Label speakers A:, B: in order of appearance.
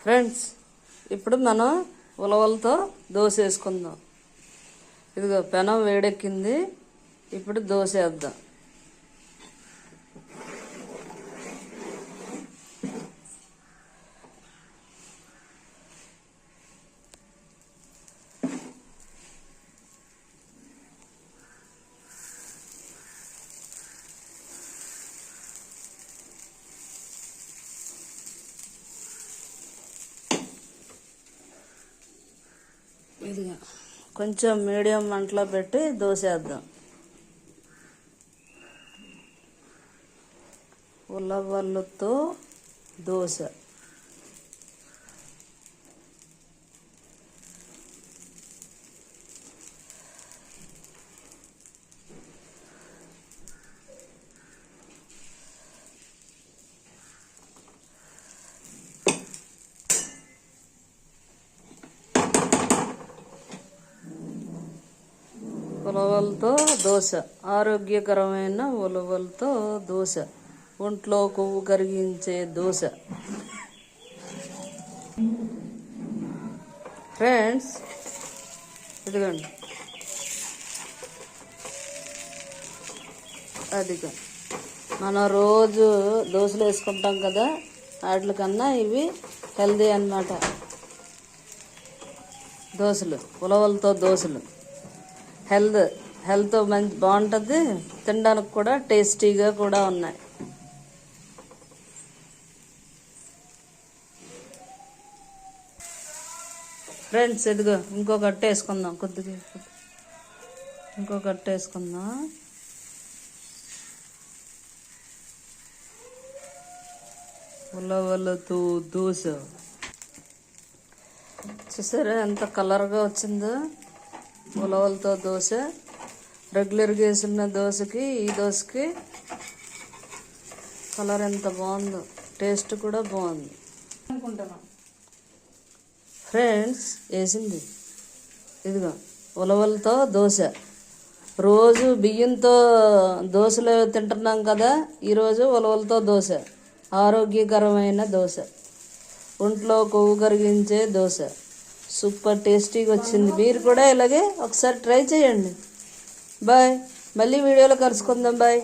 A: Friends, ఇప్పుడు మనం ఉలవలతో దోశ వేసుకుందాం. ఇదిగో పెనం వేడెక్కింది. ఇప్పుడు దోశ వేద్దాం. ఇదిగా కొంచెం మీడియం మంటలో పెట్టి దోశ వేద్దాం. ఉలవలతో దోశ. ఉలవలతో దోశ, ఆరోగ్యకరమైన ఉలవలతో దోశ, ఒంట్లో కొవ్వు కరిగించే దోశ. ఫ్రెండ్స్, ఇదిగోండి, అదిగా మనం రోజు దోశలు వేసుకుంటాం కదా, వాటికన్నా ఇవి హెల్దీ అన్నమాట. దోశలు, ఉలవలతో దోశలు హెల్త్ మంచి బాగుంటుంది. తినడానికి కూడా టేస్టీగా కూడా ఉన్నాయి. ఫ్రెండ్స్, ఇదిగో ఇంకొక అట్ట వేసుకుందాం. కొద్దిగా ఇంకొక అట్ట వేసుకుందాం. ఉలవలతో దోశ చూసారా ఎంత కలర్గా వచ్చిందో. ఉలవలతో దోశ రెగ్యులర్గా వేసిన దోశకి ఈ దోశకి కలర్ ఎంత బాగుందో, టేస్ట్ కూడా బాగుంది అనుకుంటున్నాం. ఫ్రెండ్స్, వేసింది ఇదిగో ఉలవలతో దోశ. రోజు బియ్యంతో దోశలు తింటున్నాం కదా, ఈరోజు ఉలవలతో దోశ, ఆరోగ్యకరమైన దోశ, ఒంట్లో కొవ్వు కరిగించే దోశ. సూపర్ టేస్టీగా వచ్చింది. మీరు కూడా ఇలాగే ఒకసారి ట్రై చేయండి. బాయ్. మళ్ళీ వీడియోలో కలుసుకుందాం. బాయ్.